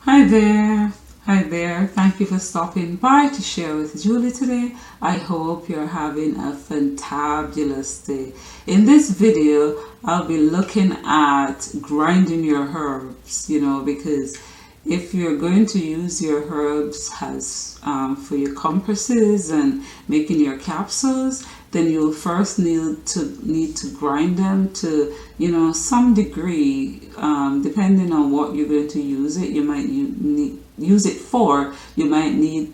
Hi there. Hi there. Thank you for stopping by to share with Julie today. I hope you're having a fantabulous day. In this video, I'll be looking at grinding your herbs, because if you're going to use your herbs as for your compresses and making your capsules, then you'll first need to grind them to some degree, depending on what you're going to use it. You might use it for. You might need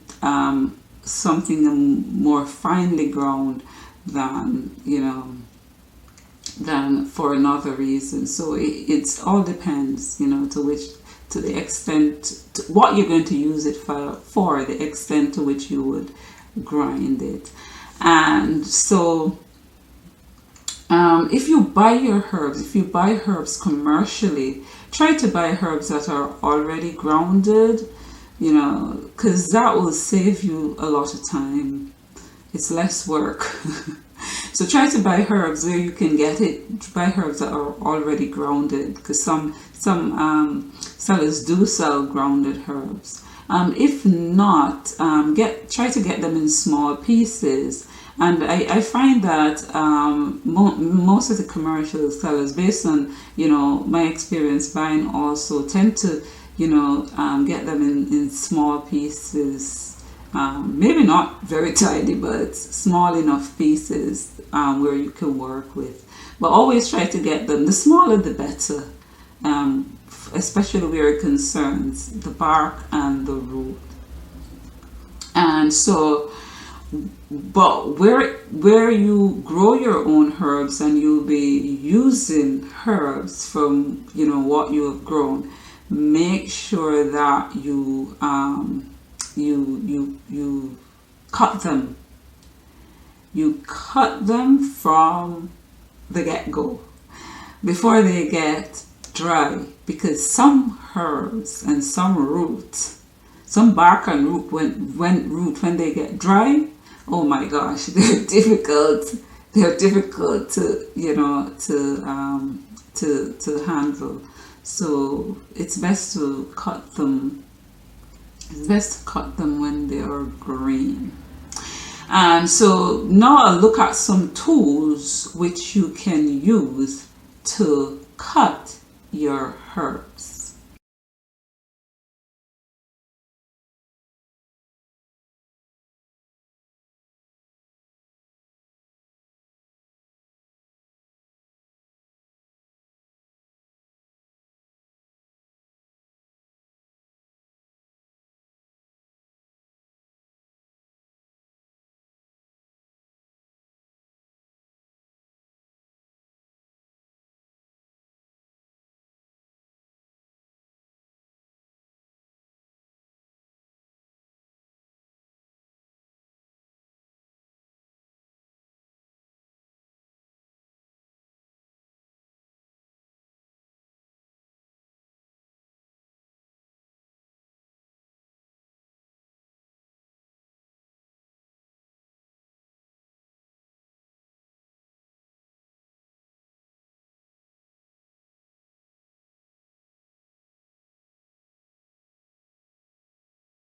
something more finely ground than for another reason. So it all depends, to the extent to what you're going to use it for the extent to which you would grind it. And so if you buy herbs commercially, try to buy herbs that are already grounded, because that will save you a lot of time. It's less work. So try to buy herbs where you can buy herbs that are already grounded, because some sellers do sell grounded herbs. If not, try to get them in small pieces. And I find that most of the commercial sellers, based on my experience buying, also tend to get them in small pieces. Maybe not very tiny, but small enough pieces where you can work with. But always try to get them, the smaller the better, especially where it concerns the bark and the root. And so, but where you grow your own herbs and you'll be using herbs from what you have grown, make sure that you cut them. You cut them from the get-go before they get dry, because some herbs and some bark and root when they get dry, oh my gosh, they're difficult to handle. So it's best to cut them. It's best to cut them when they are green. And so now I'll look at some tools which you can use to cut your herbs.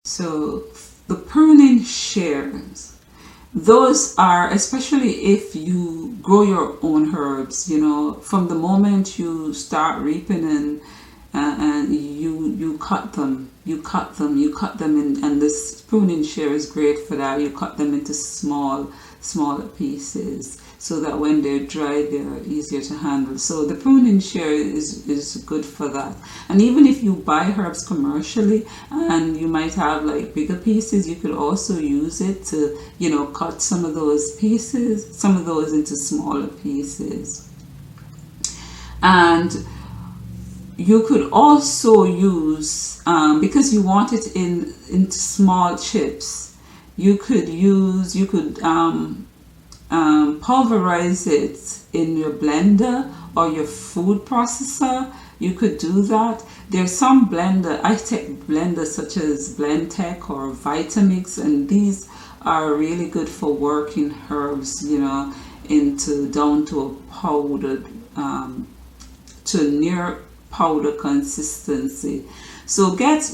So the pruning shears, those are, especially if you grow your own herbs, from the moment you start reaping and you cut them, and this pruning shear is great for that. You cut them into smaller pieces so that when they're dry, they're easier to handle. So the pruning shear is good for that. And even if you buy herbs commercially and you might have like bigger pieces, you could also use it to cut some of those into smaller pieces. And you could also use, because you want it into small chips, you could pulverize it in your blender or your food processor. You could do that. There's some high-tech blenders such as Blendtec or Vitamix, and these are really good for working herbs, down to a powdered, to near powder consistency. So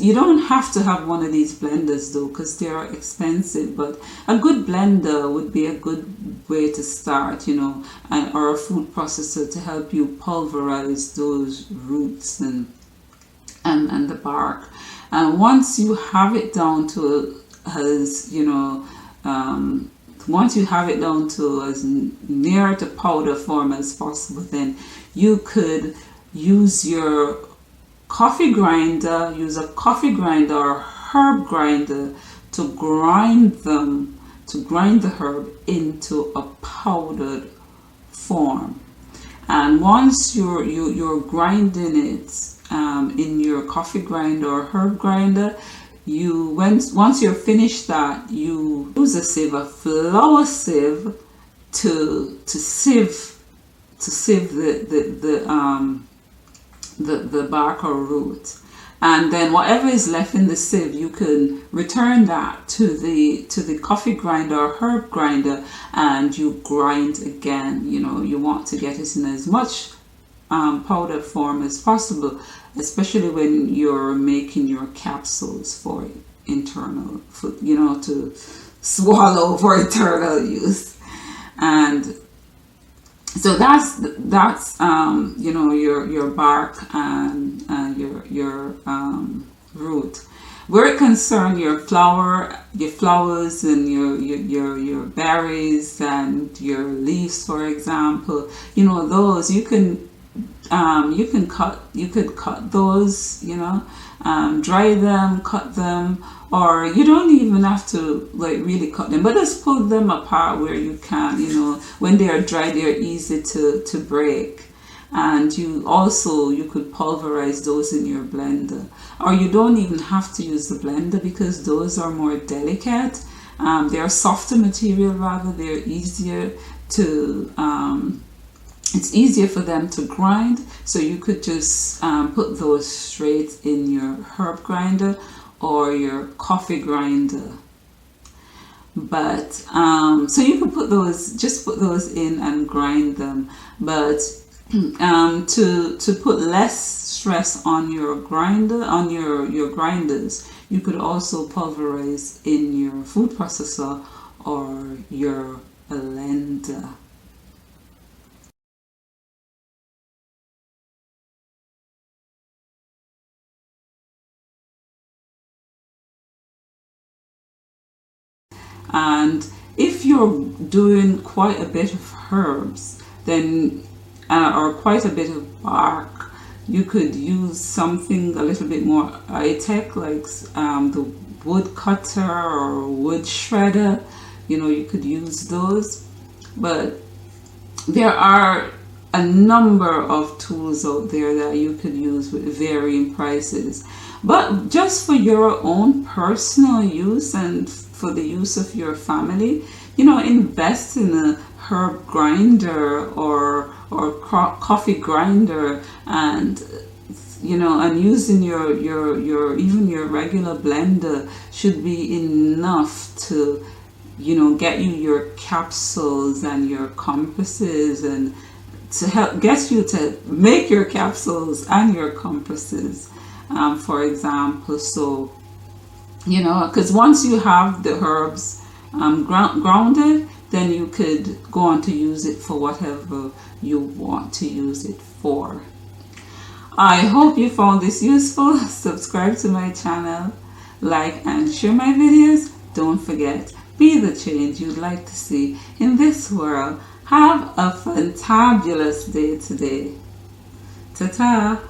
you don't have to have one of these blenders though, because they are expensive, but a good blender would be a good way to start, you know, or a food processor to help you pulverize those roots and the bark. And once you have it down to as, you know, once you have it down to as near to powder form as possible, then you could use your coffee grinder, use a coffee grinder or herb grinder to grind the herb into a powdered form. And once you're grinding it in your coffee grinder or herb grinder, once you're finished that, you use a sieve, a flour sieve, to sieve the bark or root. And then whatever is left in the sieve, you can return that to the coffee grinder or herb grinder, and you grind again. You know, you want to get it in as much powdered form as possible, especially when you're making your capsules for internal food, you know, to swallow for internal use. And so that's you know, your bark and your root. Where it concerns your flowers and your berries and your leaves, for example, you know, those you could cut those, you know, dry them, cut them, or you don't even have to like really cut them, but just pull them apart where you can. You know, when they are dry, they are easy to break. And you could pulverize those in your blender, or you don't even have to use the blender because those are more delicate. They are softer material, rather. They're easier to it's easier for them to grind, so you could just put those straight in your herb grinder or your coffee grinder. But so you can put those in and grind them. But to put less stress on your grinder, on your grinders, you could also pulverize in your food processor or your blender. And if you're doing quite a bit of herbs, then or quite a bit of bark, you could use something a little bit more high-tech, like the wood cutter or wood shredder. You know, you could use those. But there are a number of tools out there that you could use with varying prices. But just for your own personal use and for the use of your family, you know, invest in a herb grinder or coffee grinder, and you know, and using your even your regular blender should be enough to, you know, get you your capsules and your compasses, and to help get you to make your capsules and your compasses, for example. So, you know, because once you have the herbs grounded, then you could go on to use it for whatever you want to use it for. I hope you found this useful. Subscribe to my channel, like and share my videos. Don't forget, be the change you'd like to see in this world. Have a fantabulous day today. Ta-ta!